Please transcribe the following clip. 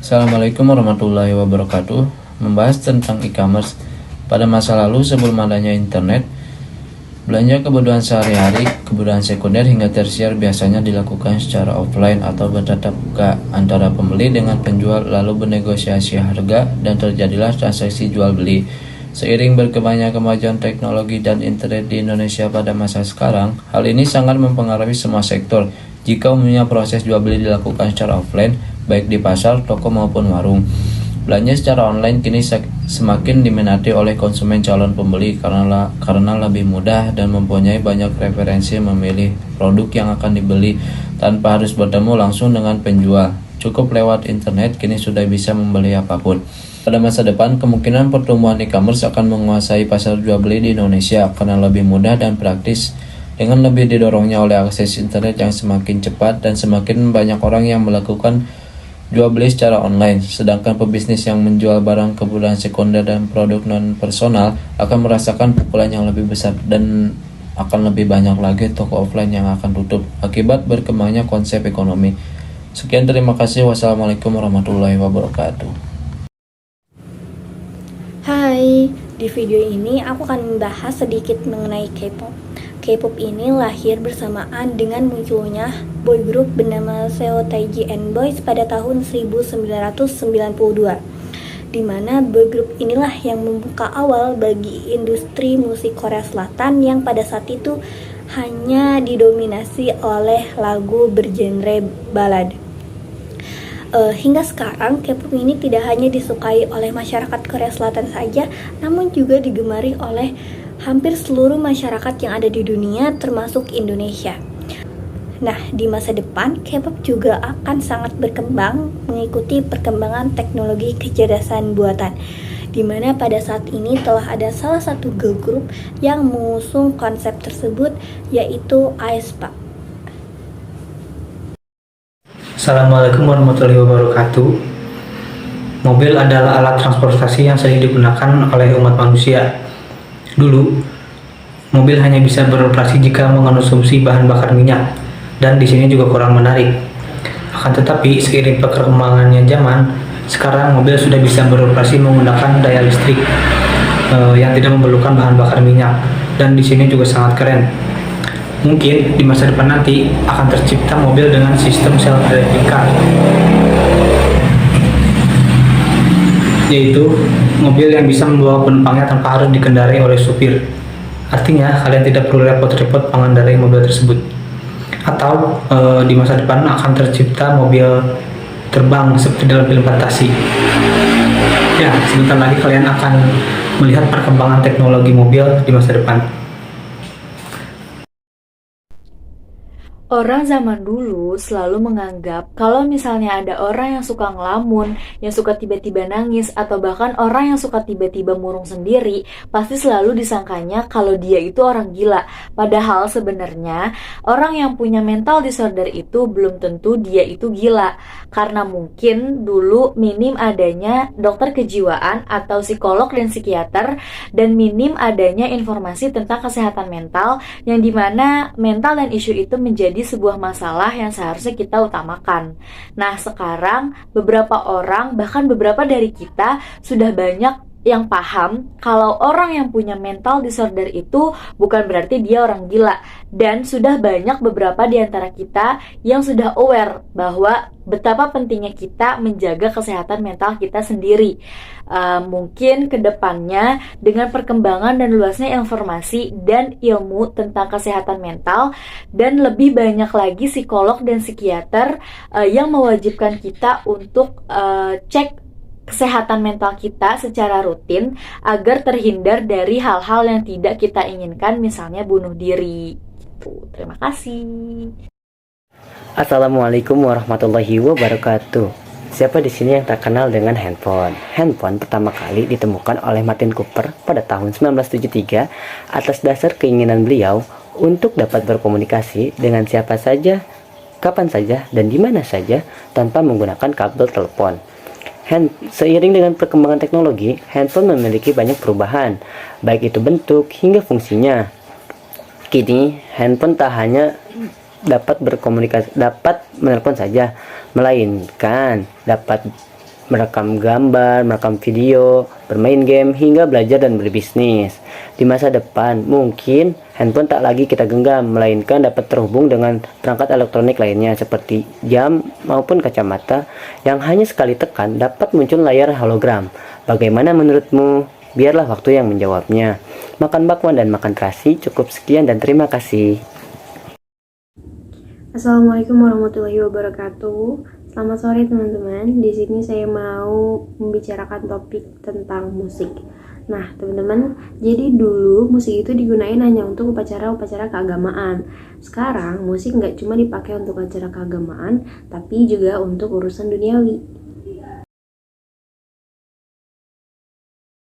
Assalamualaikum warahmatullahi wabarakatuh. Membahas tentang e-commerce. Pada masa lalu sebelum adanya internet, belanja kebutuhan sehari-hari, kebutuhan sekunder hingga tersier biasanya dilakukan secara offline atau bertatap muka antara pembeli dengan penjual lalu bernegosiasi harga dan terjadilah transaksi jual beli. Seiring berkembangnya kemajuan teknologi dan internet di Indonesia pada masa sekarang, hal ini sangat mempengaruhi semua sektor. Jika umumnya proses jual beli dilakukan secara offline, baik di pasar, toko maupun warung, belanja secara online kini semakin diminati oleh konsumen calon pembeli karena lebih mudah dan mempunyai banyak referensi memilih produk yang akan dibeli tanpa harus bertemu langsung dengan penjual. Cukup lewat internet kini sudah bisa membeli apapun. Pada masa depan, kemungkinan pertumbuhan e-commerce akan menguasai pasar jual beli di Indonesia karena lebih mudah dan praktis dengan lebih didorongnya oleh akses internet yang semakin cepat dan semakin banyak orang yang melakukan jual beli secara online. Sedangkan pebisnis yang menjual barang kebutuhan sekunder dan produk non personal akan merasakan pukulan yang lebih besar dan akan lebih banyak lagi toko offline yang akan tutup akibat berkembangnya konsep ekonomi. Sekian, terima kasih. Wassalamualaikum warahmatullahi wabarakatuh. Hai, di video ini aku akan membahas sedikit mengenai K-pop. K-pop ini lahir bersamaan dengan munculnya boy group bernama Seo Taiji and Boys pada tahun 1992, di mana boy group inilah yang membuka awal bagi industri musik Korea Selatan yang pada saat itu hanya didominasi oleh lagu bergenre ballad. Hingga sekarang, K-pop ini tidak hanya disukai oleh masyarakat Korea Selatan saja, namun juga digemari oleh hampir seluruh masyarakat yang ada di dunia, termasuk Indonesia. Nah, di masa depan, K-pop juga akan sangat berkembang mengikuti perkembangan teknologi kecerdasan buatan, di mana pada saat ini telah ada salah satu girl group yang mengusung konsep tersebut, yaitu aespa. Assalamualaikum warahmatullahi wabarakatuh. Mobil adalah alat transportasi yang sering digunakan oleh umat manusia. Dulu, mobil hanya bisa beroperasi jika mengonsumsi bahan bakar minyak, dan di sini juga kurang menarik. Akan tetapi, seiring perkembangannya zaman, sekarang mobil sudah bisa beroperasi menggunakan daya listrik yang tidak memerlukan bahan bakar minyak, dan di sini juga sangat keren. Mungkin di masa depan nanti akan tercipta mobil dengan sistem self-driving car, yaitu mobil yang bisa membawa penumpangnya tanpa harus dikendarai oleh supir. Artinya kalian tidak perlu repot-repot mengendarai mobil tersebut. Atau di masa depan akan tercipta mobil terbang seperti dalam film fantasi. Ya, sebentar lagi kalian akan melihat perkembangan teknologi mobil di masa depan. Orang zaman dulu selalu menganggap kalau misalnya ada orang yang suka ngelamun, yang suka tiba-tiba nangis, atau bahkan orang yang suka tiba-tiba murung sendiri, pasti selalu disangkanya kalau dia itu orang gila. Padahal sebenarnya orang yang punya mental disorder itu belum tentu dia itu gila. Karena mungkin dulu minim adanya dokter kejiwaan atau psikolog dan psikiater, dan minim adanya informasi tentang kesehatan mental, yang dimana mental dan isu itu menjadi sebuah masalah yang seharusnya kita utamakan. Nah, sekarang beberapa orang, bahkan beberapa dari kita sudah banyak yang paham kalau orang yang punya mental disorder itu bukan berarti dia orang gila, dan sudah banyak beberapa di antara kita yang sudah aware bahwa betapa pentingnya kita menjaga kesehatan mental kita sendiri. Mungkin kedepannya dengan perkembangan dan luasnya informasi dan ilmu tentang kesehatan mental, dan lebih banyak lagi psikolog dan psikiater yang mewajibkan kita untuk cek kesehatan mental kita secara rutin agar terhindar dari hal-hal yang tidak kita inginkan, misalnya bunuh diri. Terima kasih. Assalamualaikum warahmatullahi wabarakatuh. Siapa di sini yang tak kenal dengan handphone? Handphone pertama kali ditemukan oleh Martin Cooper pada tahun 1973 atas dasar keinginan beliau untuk dapat berkomunikasi dengan siapa saja, kapan saja, dan di mana saja tanpa menggunakan kabel telepon. Seiring dengan perkembangan teknologi, handphone memiliki banyak perubahan, baik itu bentuk hingga fungsinya. Kini, handphone tak hanya dapat menelpon saja, melainkan dapat merekam gambar, merekam video, bermain game, hingga belajar dan berbisnis. Di masa depan, mungkin handphone tak lagi kita genggam, melainkan dapat terhubung dengan perangkat elektronik lainnya seperti jam maupun kacamata yang hanya sekali tekan dapat muncul layar hologram. Bagaimana menurutmu? Biarlah waktu yang menjawabnya. Makan bakwan dan makan terasi, cukup sekian dan terima kasih. Assalamualaikum warahmatullahi wabarakatuh. Selamat sore teman-teman. Di sini saya mau membicarakan topik tentang musik. Nah, teman-teman, jadi dulu musik itu digunain hanya untuk upacara-upacara keagamaan. Sekarang musik nggak cuma dipakai untuk acara keagamaan, tapi juga untuk urusan duniawi.